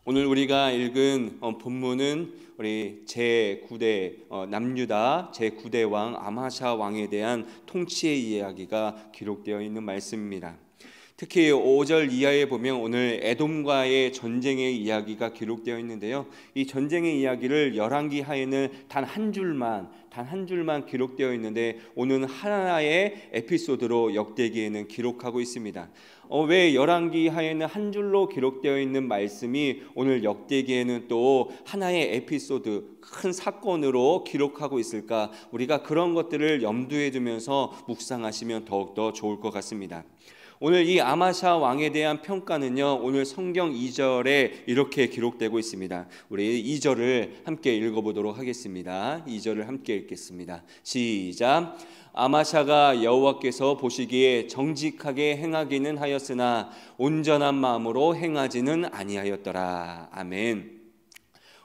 오늘 우리가 읽은 본문은 우리 제9대 남유다 제9대 왕 아마샤 왕에 대한 통치의 이야기가 기록되어 있는 말씀입니다. 특히 5절 이하에 보면 오늘 에돔과의 전쟁의 이야기가 기록되어 있는데요. 이 전쟁의 이야기를 열왕기 하에는 단 한 줄만 기록되어 있는데 오늘 하나의 에피소드로 역대기에는 기록하고 있습니다. 왜 열왕기 하에는 한 줄로 기록되어 있는 말씀이 오늘 역대기에는 또 하나의 에피소드, 큰 사건으로 기록하고 있을까? 우리가 그런 것들을 염두에 두면서 묵상하시면 더욱더 좋을 것 같습니다. 오늘 이 아마샤 왕에 대한 평가는요, 오늘 성경 2절에 이렇게 기록되고 있습니다. 우리 2절을 함께 읽어보도록 하겠습니다. 2절을 함께 읽겠습니다. 시작. 아마샤가 여호와께서 보시기에 정직하게 행하기는 하였으나 온전한 마음으로 행하지는 아니하였더라. 아멘.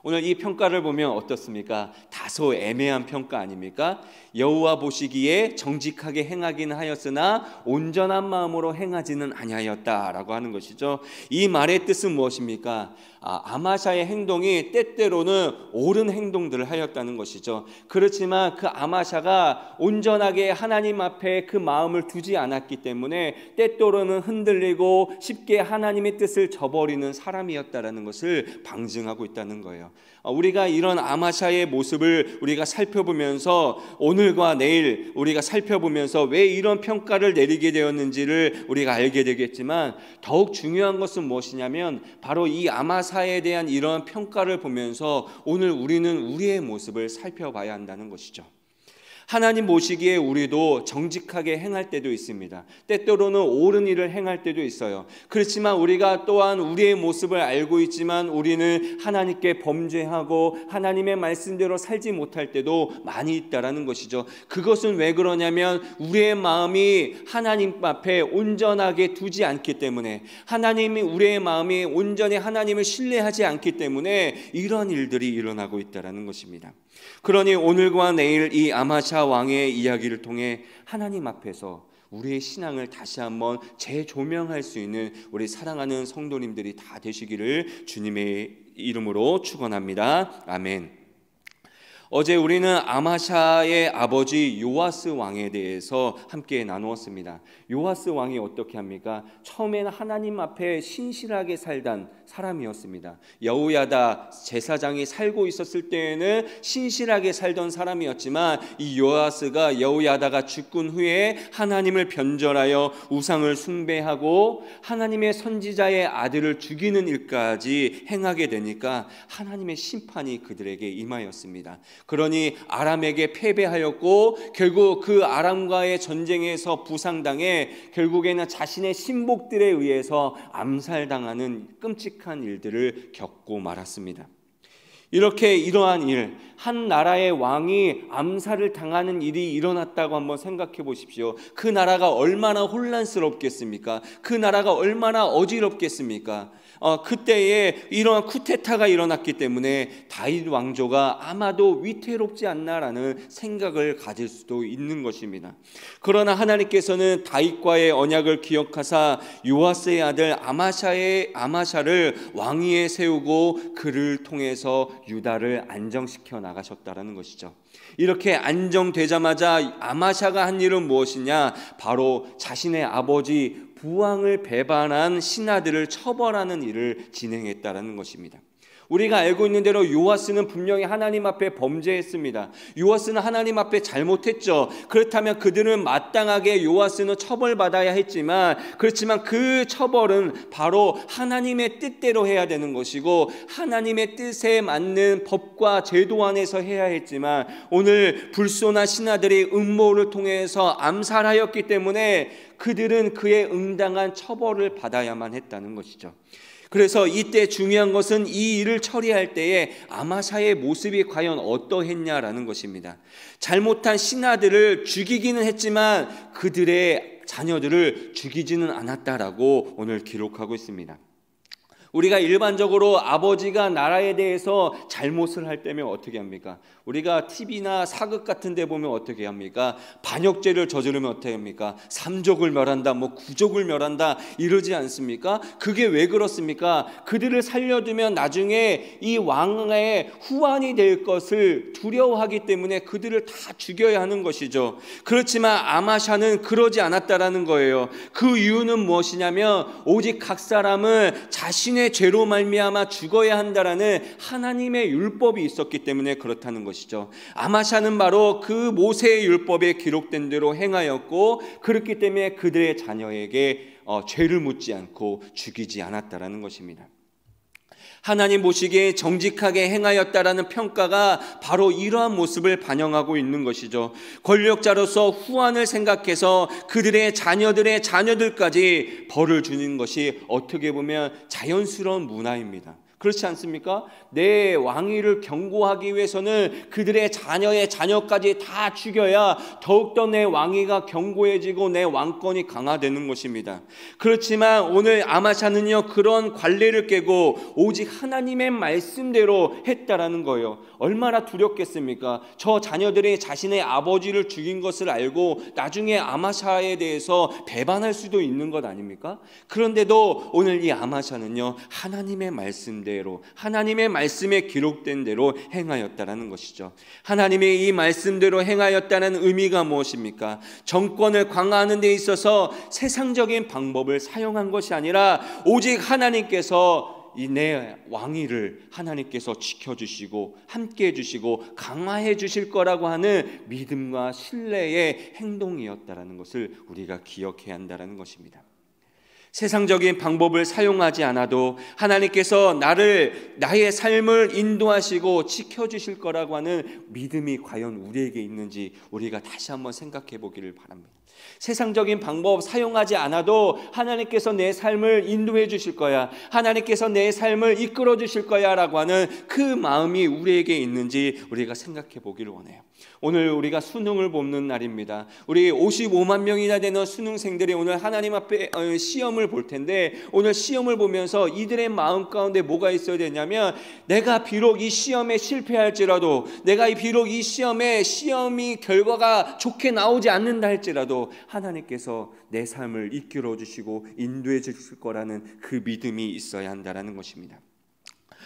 오늘 이 평가를 보면 어떻습니까? 다소 애매한 평가 아닙니까? 여호와 보시기에 정직하게 행하기는 하였으나 온전한 마음으로 행하지는 아니하였다라고 하는 것이죠. 이 말의 뜻은 무엇입니까? 아마샤의 행동이 때때로는 옳은 행동들을 하였다는 것이죠. 그렇지만 그 아마샤가 온전하게 하나님 앞에 그 마음을 두지 않았기 때문에 때때로는 흔들리고 쉽게 하나님의 뜻을 저버리는 사람이었다라는 것을 방증하고 있다는 거예요. 우리가 이런 아마샤의 모습을 우리가 살펴보면서 오늘과 내일 우리가 살펴보면서 왜 이런 평가를 내리게 되었는지를 우리가 알게 되겠지만, 더욱 중요한 것은 무엇이냐면 바로 이 아마샤에 대한 이런 평가를 보면서 오늘 우리는 우리의 모습을 살펴봐야 한다는 것이죠. 하나님 보시기에 우리도 정직하게 행할 때도 있습니다. 때때로는 옳은 일을 행할 때도 있어요. 그렇지만 우리가 또한 우리의 모습을 알고 있지만 우리는 하나님께 범죄하고 하나님의 말씀대로 살지 못할 때도 많이 있다라는 것이죠. 그것은 왜 그러냐면 우리의 마음이 하나님 앞에 온전하게 두지 않기 때문에, 하나님이 우리의 마음이 온전히 하나님을 신뢰하지 않기 때문에 이런 일들이 일어나고 있다라는 것입니다. 그러니 오늘과 내일 이 아마샤 왕의 이야기를 통해 하나님 앞에서 우리의 신앙을 다시 한번 재조명할 수 있는 우리 사랑하는 성도님들이 다 되시기를 주님의 이름으로 축원합니다. 아멘. 어제 우리는 아마샤의 아버지 요아스 왕에 대해서 함께 나누었습니다. 요아스 왕이 어떻게 합니까? 처음에는 하나님 앞에 신실하게 살던 사람이었습니다. 여호야다 제사장이 살고 있었을 때에는 신실하게 살던 사람이었지만 이 요아스가 여호야다가 죽은 후에 하나님을 변절하여 우상을 숭배하고 하나님의 선지자의 아들을 죽이는 일까지 행하게 되니까 하나님의 심판이 그들에게 임하였습니다. 그러니 아람에게 패배하였고 결국 그 아람과의 전쟁에서 부상당해 결국에는 자신의 신복들에 의해서 암살당하는 끔찍한 일들을 겪고 말았습니다. 이렇게 이러한 일, 한 나라의 왕이 암살을 당하는 일이 일어났다고 한번 생각해 보십시오. 그 나라가 얼마나 혼란스럽겠습니까? 그 나라가 얼마나 어지럽겠습니까? 그때에 이러한 쿠데타가 일어났기 때문에 다윗 왕조가 아마도 위태롭지 않나라는 생각을 가질 수도 있는 것입니다. 그러나 하나님께서는 다윗과의 언약을 기억하사 요아스의 아들 아마샤를 왕위에 세우고 그를 통해서 유다를 안정시켜 나가셨다라는 것이죠. 이렇게 안정되자마자 아마샤가 한 일은 무엇이냐? 바로 자신의 아버지 부왕을 배반한 신하들을 처벌하는 일을 진행했다라는 것입니다. 우리가 알고 있는 대로 요아스는 분명히 하나님 앞에 범죄했습니다. 요아스는 하나님 앞에 잘못했죠. 그렇다면 그들은 마땅하게 요아스는 처벌받아야 했지만, 그렇지만 그 처벌은 바로 하나님의 뜻대로 해야 되는 것이고 하나님의 뜻에 맞는 법과 제도 안에서 해야 했지만 오늘 불소나 신하들이 음모를 통해서 암살하였기 때문에 그들은 그에 응당한 처벌을 받아야만 했다는 것이죠. 그래서 이때 중요한 것은 이 일을 처리할 때에 아마샤의 모습이 과연 어떠했냐라는 것입니다. 잘못한 신하들을 죽이기는 했지만 그들의 자녀들을 죽이지는 않았다라고 오늘 기록하고 있습니다. 우리가 일반적으로 아버지가 나라에 대해서 잘못을 할 때면 어떻게 합니까? 우리가 TV나 사극 같은 데 보면 어떻게 합니까? 반역죄를 저지르면 어떻게 합니까? 삼족을 멸한다, 구족을 멸한다 이러지 않습니까? 그게 왜 그렇습니까? 그들을 살려두면 나중에 이 왕의 후환이 될 것을 두려워하기 때문에 그들을 다 죽여야 하는 것이죠. 그렇지만 아마샤는 그러지 않았다라는 거예요. 그 이유는 무엇이냐면 오직 각 사람은 자신의 죄로 말미암아 죽어야 한다라는 하나님의 율법이 있었기 때문에 그렇다는 것이죠. 아마샤는 바로 그 모세의 율법에 기록된 대로 행하였고, 그렇기 때문에 그들의 자녀에게 죄를 묻지 않고 죽이지 않았다라는 것입니다. 하나님 보시기에 정직하게 행하였다라는 평가가 바로 이러한 모습을 반영하고 있는 것이죠. 권력자로서 후환을 생각해서 그들의 자녀들의 자녀들까지 벌을 주는 것이 어떻게 보면 자연스러운 문화입니다. 그렇지 않습니까? 내 왕위를 경고하기 위해서는 그들의 자녀의 자녀까지 다 죽여야 더욱더 내 왕위가 견고해지고 내 왕권이 강화되는 것입니다. 그렇지만 오늘 아마샤는요, 그런 관례를 깨고 오직 하나님의 말씀대로 했다라는 거예요. 얼마나 두렵겠습니까? 저 자녀들이 자신의 아버지를 죽인 것을 알고 나중에 아마샤에 대해서 배반할 수도 있는 것 아닙니까? 그런데도 오늘 이 아마샤는요, 하나님의 말씀대로, 하나님의 말씀에 기록된 대로 행하였다라는 것이죠. 하나님의 이 말씀대로 행하였다는 의미가 무엇입니까? 정권을 강화하는 데 있어서 세상적인 방법을 사용한 것이 아니라 오직 하나님께서 이 내 왕위를 하나님께서 지켜주시고 함께해 주시고 강화해 주실 거라고 하는 믿음과 신뢰의 행동이었다라는 것을 우리가 기억해야 한다는 것입니다. 세상적인 방법을 사용하지 않아도 하나님께서 나의 삶을 인도하시고 지켜주실 거라고 하는 믿음이 과연 우리에게 있는지 우리가 다시 한번 생각해 보기를 바랍니다. 세상적인 방법 사용하지 않아도 하나님께서 내 삶을 인도해 주실 거야, 하나님께서 내 삶을 이끌어 주실 거야 라고 하는 그 마음이 우리에게 있는지 우리가 생각해 보기를 원해요. 오늘 우리가 수능을 보는 날입니다. 우리 55만 명이나 되는 수능생들이 오늘 하나님 앞에 시험을 볼 텐데, 오늘 시험을 보면서 이들의 마음 가운데 뭐가 있어야 되냐면, 내가 비록 이 시험에 실패할지라도, 내가 비록 이 시험이 결과가 좋게 나오지 않는다 할지라도 하나님께서 내 삶을 이끌어 주시고 인도해 주실 거라는 그 믿음이 있어야 한다는 것입니다.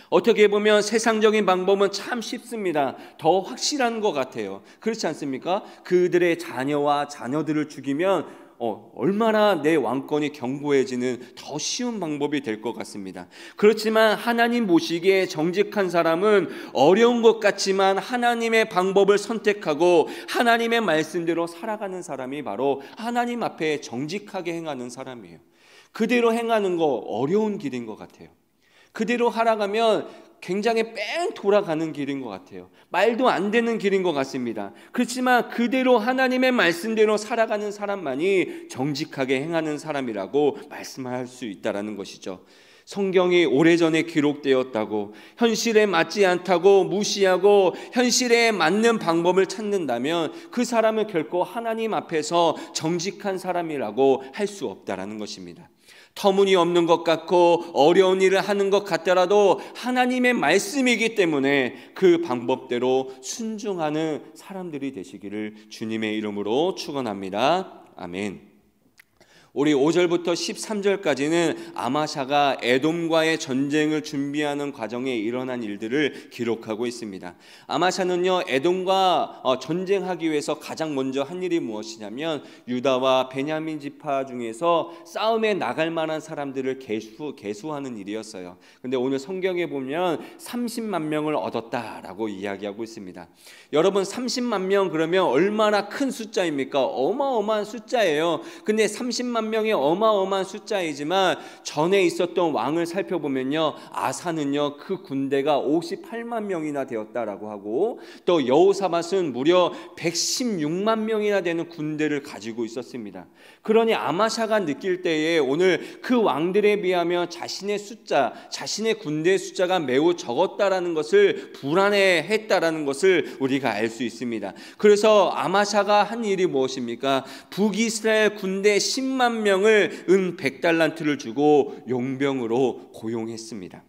어떻게 보면 세상적인 방법은 참 쉽습니다. 더 확실한 것 같아요. 그렇지 않습니까? 그들의 자녀와 자녀들을 죽이면 얼마나 내 왕권이 견고해지는 더 쉬운 방법이 될 것 같습니다. 그렇지만 하나님 보시기에 정직한 사람은 어려운 것 같지만 하나님의 방법을 선택하고 하나님의 말씀대로 살아가는 사람이 바로 하나님 앞에 정직하게 행하는 사람이에요. 그대로 행하는 거 어려운 길인 것 같아요. 그대로 하라가면 굉장히 뺑 돌아가는 길인 것 같아요. 말도 안 되는 길인 것 같습니다. 그렇지만 그대로 하나님의 말씀대로 살아가는 사람만이 정직하게 행하는 사람이라고 말씀할 수 있다는 것이죠. 성경이 오래전에 기록되었다고, 현실에 맞지 않다고 무시하고 현실에 맞는 방법을 찾는다면 그 사람은 결코 하나님 앞에서 정직한 사람이라고 할 수 없다는 것입니다. 터무니없는 것 같고 어려운 일을 하는 것 같더라도 하나님의 말씀이기 때문에 그 방법대로 순종하는 사람들이 되시기를 주님의 이름으로 축원합니다. 아멘. 우리 5절부터 13절까지는 아마샤가 에돔과의 전쟁을 준비하는 과정에 일어난 일들을 기록하고 있습니다. 아마샤는요, 에돔과 전쟁하기 위해서 가장 먼저 한 일이 무엇이냐면 유다와 베냐민 지파 중에서 싸움에 나갈 만한 사람들을 계수하는 일이었어요. 근데 오늘 성경에 보면 30만 명을 얻었다라고 이야기하고 있습니다. 여러분, 30만 명 그러면 얼마나 큰 숫자입니까? 어마어마한 숫자예요. 근데 30만 명이 어마어마한 숫자이지만 전에 있었던 왕을 살펴보면요, 아사는요 그 군대가 58만 명이나 되었다라고 하고, 또 여호사밧은 무려 116만 명이나 되는 군대를 가지고 있었습니다. 그러니 아마샤가 느낄 때에 오늘 그 왕들에 비하면 자신의 군대의 숫자가 매우 적었다라는 것을 불안해했다라는 것을 우리가 알 수 있습니다. 그래서 아마샤가 한 일이 무엇입니까? 북이스라엘 군대 10만 30만 명을 은 100달란트를 주고 용병으로 고용했습니다.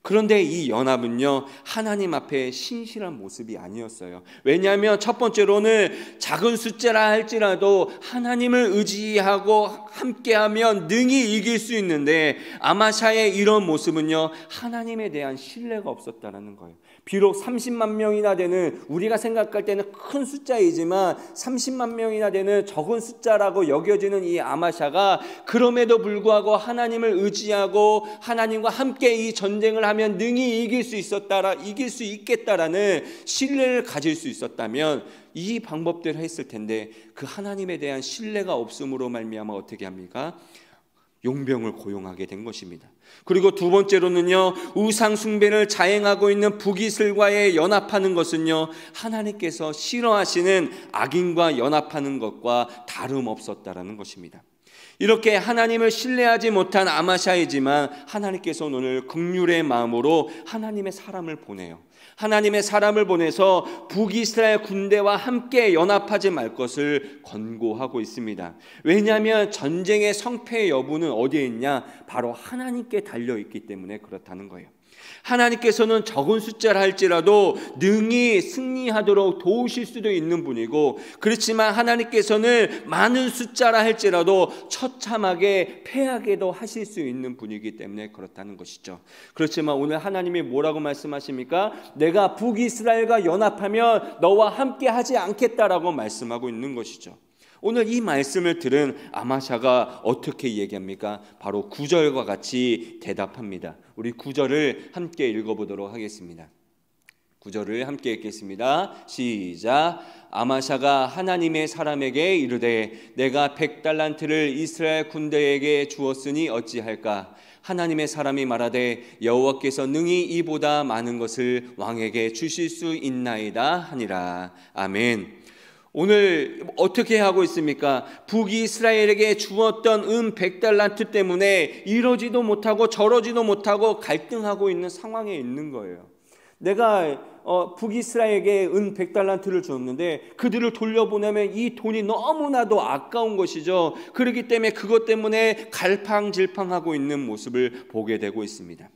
그런데 이 연합은요, 하나님 앞에 신실한 모습이 아니었어요. 왜냐하면 첫 번째로는 작은 숫자라 할지라도 하나님을 의지하고 함께하면 능히 이길 수 있는데, 아마샤의 이런 모습은요, 하나님에 대한 신뢰가 없었다는 거예요. 비록 30만 명이나 되는, 우리가 생각할 때는 큰 숫자이지만 30만 명이나 되는 적은 숫자라고 여겨지는 이 아마샤가 그럼에도 불구하고 하나님을 의지하고 하나님과 함께 이 전쟁을 하면 능히 이길 수 있겠다라는 신뢰를 가질 수 있었다면 이 방법대로 했을 텐데, 그 하나님에 대한 신뢰가 없음으로 말미암아 어떻게 합니까? 용병을 고용하게 된 것입니다. 그리고 두 번째로는요, 우상 숭배를 자행하고 있는 북이슬과의 연합하는 것은요, 하나님께서 싫어하시는 악인과 연합하는 것과 다름없었다라는 것입니다. 이렇게 하나님을 신뢰하지 못한 아마샤이지만 하나님께서는 오늘 긍휼의 마음으로 하나님의 사람을 보내요. 하나님의 사람을 보내서 북이스라엘 군대와 함께 연합하지 말 것을 권고하고 있습니다. 왜냐하면 전쟁의 성패 여부는 어디에 있냐? 바로 하나님께 달려있기 때문에 그렇다는 거예요. 하나님께서는 적은 숫자라 할지라도 능히 승리하도록 도우실 수도 있는 분이고, 그렇지만 하나님께서는 많은 숫자라 할지라도 처참하게 패하게도 하실 수 있는 분이기 때문에 그렇다는 것이죠. 그렇지만 오늘 하나님이 뭐라고 말씀하십니까? 내가 북이스라엘과 연합하면 너와 함께 하지 않겠다라고 말씀하고 있는 것이죠. 오늘 이 말씀을 들은 아마샤가 어떻게 얘기합니까? 바로 9절과 같이 대답합니다. 우리 9절을 함께 읽어보도록 하겠습니다. 9절을 함께 읽겠습니다. 시작. 아마샤가 하나님의 사람에게 이르되 내가 100달란트를 이스라엘 군대에게 주었으니 어찌할까? 하나님의 사람이 말하되 여호와께서 능히 이보다 많은 것을 왕에게 주실 수 있나이다 하니라. 아멘. 오늘 어떻게 하고 있습니까? 북이스라엘에게 주었던 100달란트 때문에 이러지도 못하고 저러지도 못하고 갈등하고 있는 상황에 있는 거예요. 내가 북이스라엘에게 100달란트를 줬는데 그들을 돌려보내면 이 돈이 너무나도 아까운 것이죠. 그렇기 때문에 그것 때문에 갈팡질팡하고 있는 모습을 보게 되고 있습니다.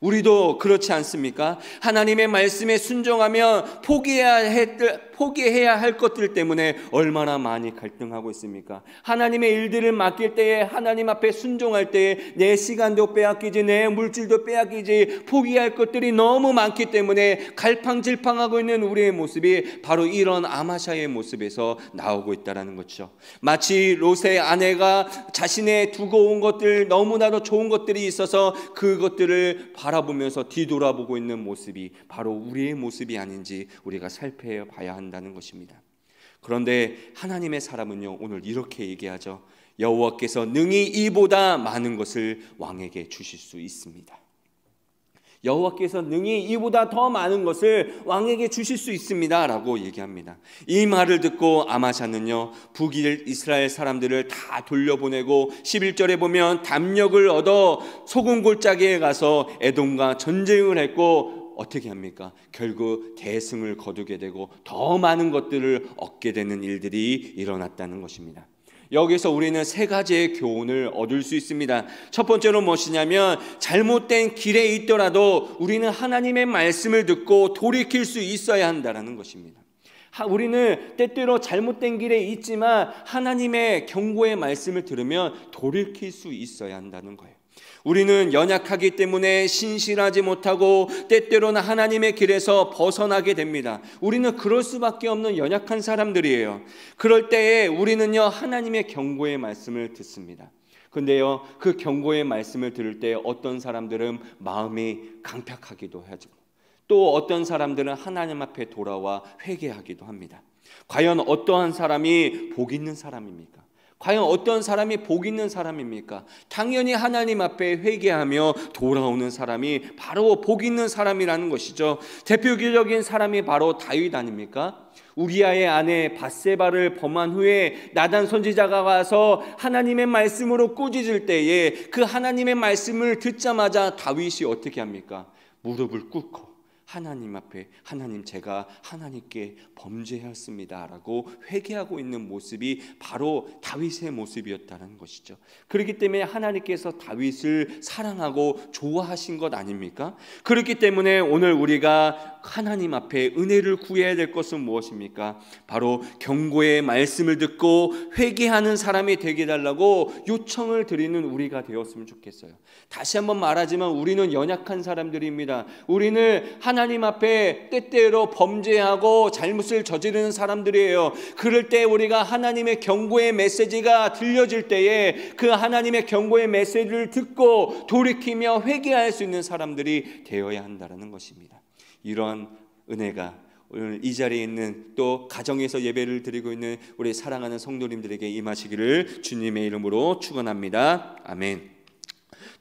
우리도 그렇지 않습니까? 하나님의 말씀에 순종하면 포기해야 할 것들 때문에 얼마나 많이 갈등하고 있습니까? 하나님의 일들을 맡길 때에, 하나님 앞에 순종할 때에 내 시간도 빼앗기지, 내 물질도 빼앗기지, 포기할 것들이 너무 많기 때문에 갈팡질팡하고 있는 우리의 모습이 바로 이런 아마샤의 모습에서 나오고 있다는 거죠. 마치 롯의 아내가 자신의 두고 온 것들, 너무나도 좋은 것들이 있어서 그것들을 바라보면서 뒤돌아보고 있는 모습이 바로 우리의 모습이 아닌지 우리가 살펴봐야 한다는 것입니다. 그런데 하나님의 사람은요, 오늘 이렇게 얘기하죠. 여호와께서 능히 이보다 많은 것을 왕에게 주실 수 있습니다. 여호와께서 능히 이보다 더 많은 것을 왕에게 주실 수 있습니다 라고 얘기합니다. 이 말을 듣고 아마샤는요, 북이스라엘 사람들을 다 돌려보내고 11절에 보면 담력을 얻어 소금 골짜기에 가서 에돔과 전쟁을 했고 어떻게 합니까? 결국 대승을 거두게 되고 더 많은 것들을 얻게 되는 일들이 일어났다는 것입니다. 여기서 우리는 세 가지의 교훈을 얻을 수 있습니다. 첫 번째로 무엇이냐면, 잘못된 길에 있더라도 우리는 하나님의 말씀을 듣고 돌이킬 수 있어야 한다는 것입니다. 우리는 때때로 잘못된 길에 있지만 하나님의 경고의 말씀을 들으면 돌이킬 수 있어야 한다는 거예요. 우리는 연약하기 때문에 신실하지 못하고 때때로는 하나님의 길에서 벗어나게 됩니다. 우리는 그럴 수밖에 없는 연약한 사람들이에요. 그럴 때에 우리는요, 하나님의 경고의 말씀을 듣습니다. 근데요, 그 경고의 말씀을 들을 때 어떤 사람들은 마음이 강팍하기도 하죠. 또 어떤 사람들은 하나님 앞에 돌아와 회개하기도 합니다. 과연 어떠한 사람이 복 있는 사람입니까? 과연 어떤 사람이 복 있는 사람입니까? 당연히 하나님 앞에 회개하며 돌아오는 사람이 바로 복 있는 사람이라는 것이죠. 대표적인 사람이 바로 다윗 아닙니까? 우리아의 아내 밧세바를 범한 후에 나단 선지자가 와서 하나님의 말씀으로 꾸짖을 때에 그 하나님의 말씀을 듣자마자 다윗이 어떻게 합니까? 무릎을 꿇고 하나님 앞에 하나님 제가 하나님께 범죄했습니다 라고 회개하고 있는 모습이 바로 다윗의 모습이었다는 것이죠. 그렇기 때문에 하나님께서 다윗을 사랑하고 좋아하신 것 아닙니까? 그렇기 때문에 오늘 우리가 하나님 앞에 은혜를 구해야 될 것은 무엇입니까? 바로 경고의 말씀을 듣고 회개하는 사람이 되게 해달라고 요청을 드리는 우리가 되었으면 좋겠어요. 다시 한번 말하지만 우리는 연약한 사람들입니다. 우리는 하나님 앞에 때때로 범죄하고 잘못을 저지르는 사람들이에요. 그럴 때 우리가 하나님의 경고의 메시지가 들려질 때에 그 하나님의 경고의 메시지를 듣고 돌이키며 회개할 수 있는 사람들이 되어야 한다는 것입니다. 이러한 은혜가 오늘 이 자리에 있는 또 가정에서 예배를 드리고 있는 우리 사랑하는 성도님들에게 임하시기를 주님의 이름으로 축원합니다. 아멘.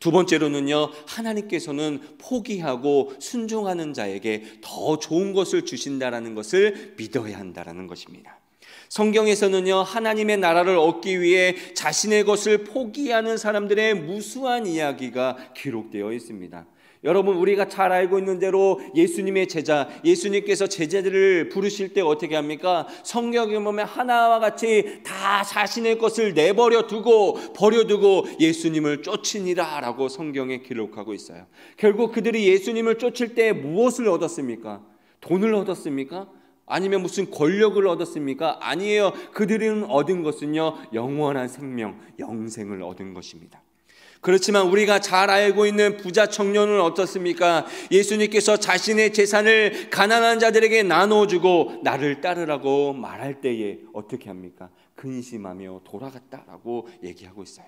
두 번째로는요, 하나님께서는 포기하고 순종하는 자에게 더 좋은 것을 주신다라는 것을 믿어야 한다라는 것입니다. 성경에서는요, 하나님의 나라를 얻기 위해 자신의 것을 포기하는 사람들의 무수한 이야기가 기록되어 있습니다. 여러분, 우리가 잘 알고 있는 대로 예수님의 제자, 예수님께서 제자들을 부르실 때 어떻게 합니까? 성경에 보면 하나와 같이 다 자신의 것을 버려두고 예수님을 쫓으니라 라고 성경에 기록하고 있어요. 결국 그들이 예수님을 쫓을 때 무엇을 얻었습니까? 돈을 얻었습니까? 아니면 무슨 권력을 얻었습니까? 아니에요. 그들은 얻은 것은요, 영원한 생명, 영생을 얻은 것입니다. 그렇지만 우리가 잘 알고 있는 부자 청년은 어떻습니까? 예수님께서 자신의 재산을 가난한 자들에게 나눠주고 나를 따르라고 말할 때에 어떻게 합니까? 근심하며 돌아갔다라고 얘기하고 있어요.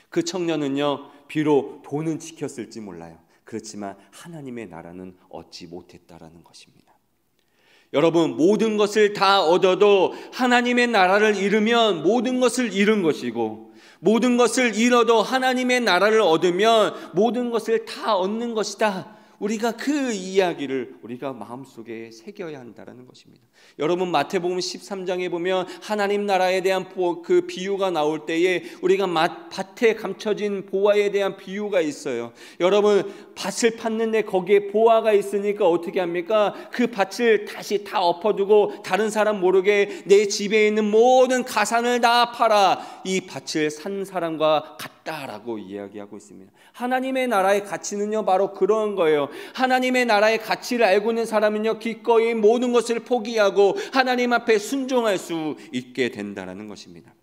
그 청년은요, 비록 돈은 지켰을지 몰라요. 그렇지만 하나님의 나라는 얻지 못했다라는 것입니다. 여러분, 모든 것을 다 얻어도 하나님의 나라를 잃으면 모든 것을 잃은 것이고, 모든 것을 잃어도 하나님의 나라를 얻으면 모든 것을 다 얻는 것이다. 우리가 그 이야기를 우리가 마음속에 새겨야 한다는 것입니다. 여러분, 마태복음 13장에 보면 하나님 나라에 대한 그 비유가 나올 때에 우리가 밭에 감춰진 보화에 대한 비유가 있어요. 여러분, 밭을 팠는데 거기에 보화가 있으니까 어떻게 합니까? 그 밭을 다시 다 엎어두고 다른 사람 모르게 내 집에 있는 모든 가산을 다 팔아 이 밭을 산 사람과 같다라고 이야기하고 있습니다. 하나님의 나라의 가치는요, 바로 그런 거예요. 하나님의 나라의 가치를 알고 있는 사람은요, 기꺼이 모든 것을 포기하고 하나님 앞에 순종할 수 있게 된다는 것입니다.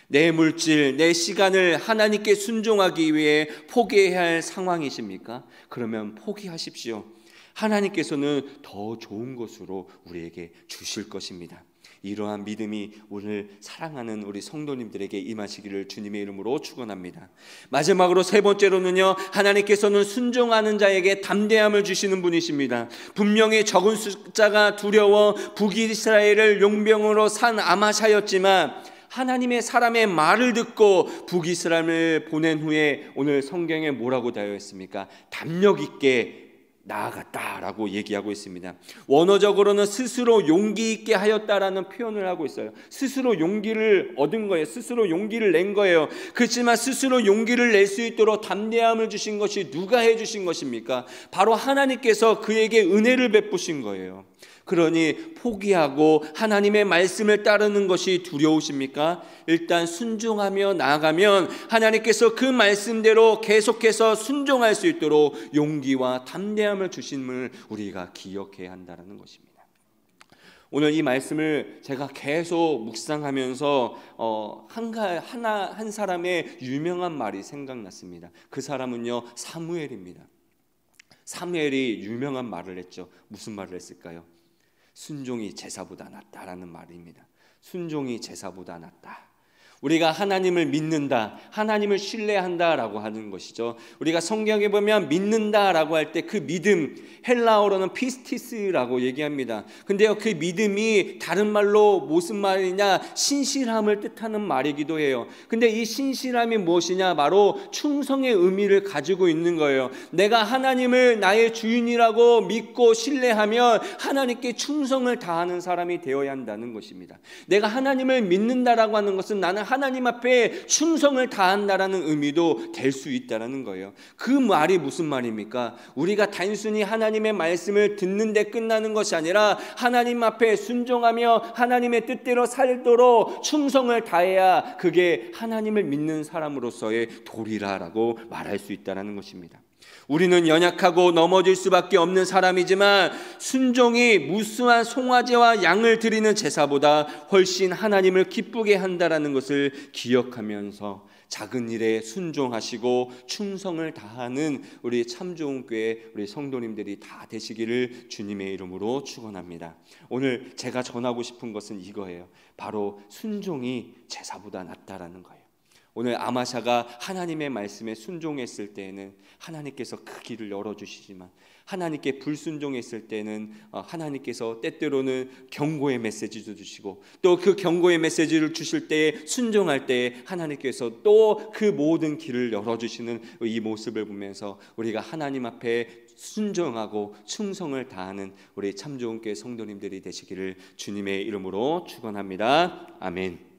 내 물질, 내 시간을 하나님께 순종하기 위해 포기해야 할 상황이십니까? 그러면 포기하십시오. 하나님께서는 더 좋은 것으로 우리에게 주실 것입니다. 이러한 믿음이 오늘 사랑하는 우리 성도님들에게 임하시기를 주님의 이름으로 축원합니다. 마지막으로 세 번째로는요, 하나님께서는 순종하는 자에게 담대함을 주시는 분이십니다. 분명히 적은 숫자가 두려워 북이스라엘을 용병으로 산 아마샤였지만 하나님의 사람의 말을 듣고 북이스라엘을 보낸 후에 오늘 성경에 뭐라고 되어 있습니까? 담력 있게 나아갔다라고 얘기하고 있습니다. 원어적으로는 스스로 용기 있게 하였다라는 표현을 하고 있어요. 스스로 용기를 얻은 거예요. 스스로 용기를 낸 거예요. 그렇지만 스스로 용기를 낼 수 있도록 담대함을 주신 것이 누가 해주신 것입니까? 바로 하나님께서 그에게 은혜를 베푸신 거예요. 그러니 포기하고 하나님의 말씀을 따르는 것이 두려우십니까? 일단 순종하며 나아가면 하나님께서 그 말씀대로 계속해서 순종할 수 있도록 용기와 담대함을 주심을 우리가 기억해야 한다는 것입니다. 오늘 이 말씀을 제가 계속 묵상하면서 한 사람의 유명한 말이 생각났습니다. 그 사람은요, 사무엘입니다. 사무엘이 유명한 말을 했죠. 무슨 말을 했을까요? 순종이 제사보다 낫다라는 말입니다. 순종이 제사보다 낫다. 우리가 하나님을 믿는다, 하나님을 신뢰한다라고 하는 것이죠. 우리가 성경에 보면 믿는다라고 할 때 그 믿음, 헬라어로는 피스티스라고 얘기합니다. 근데요, 그 믿음이 다른 말로 무슨 말이냐, 신실함을 뜻하는 말이기도 해요. 근데 이 신실함이 무엇이냐, 바로 충성의 의미를 가지고 있는 거예요. 내가 하나님을 나의 주인이라고 믿고 신뢰하면 하나님께 충성을 다하는 사람이 되어야 한다는 것입니다. 내가 하나님을 믿는다라고 하는 것은 나는 하나님 앞에 충성을 다한다라는 의미도 될 수 있다라는 거예요. 그 말이 무슨 말입니까? 우리가 단순히 하나님의 말씀을 듣는데 끝나는 것이 아니라 하나님 앞에 순종하며 하나님의 뜻대로 살도록 충성을 다해야 그게 하나님을 믿는 사람으로서의 도리라라고 말할 수 있다라는 것입니다. 우리는 연약하고 넘어질 수밖에 없는 사람이지만 순종이 무수한 송아지와 양을 드리는 제사보다 훨씬 하나님을 기쁘게 한다라는 것을 기억하면서 작은 일에 순종하시고 충성을 다하는 우리 참 좋은 교회 우리 성도님들이 다 되시기를 주님의 이름으로 축원합니다. 오늘 제가 전하고 싶은 것은 이거예요. 바로 순종이 제사보다 낫다라는 거예요. 오늘 아마샤가 하나님의 말씀에 순종했을 때에는 하나님께서 그 길을 열어주시지만 하나님께 불순종했을 때는 하나님께서 때때로는 경고의 메시지도 주시고 또 그 경고의 메시지를 주실 때에 순종할 때에 하나님께서 또 그 모든 길을 열어주시는 이 모습을 보면서 우리가 하나님 앞에 순종하고 충성을 다하는 우리 참 좋은 교회 성도님들이 되시기를 주님의 이름으로 축원합니다. 아멘.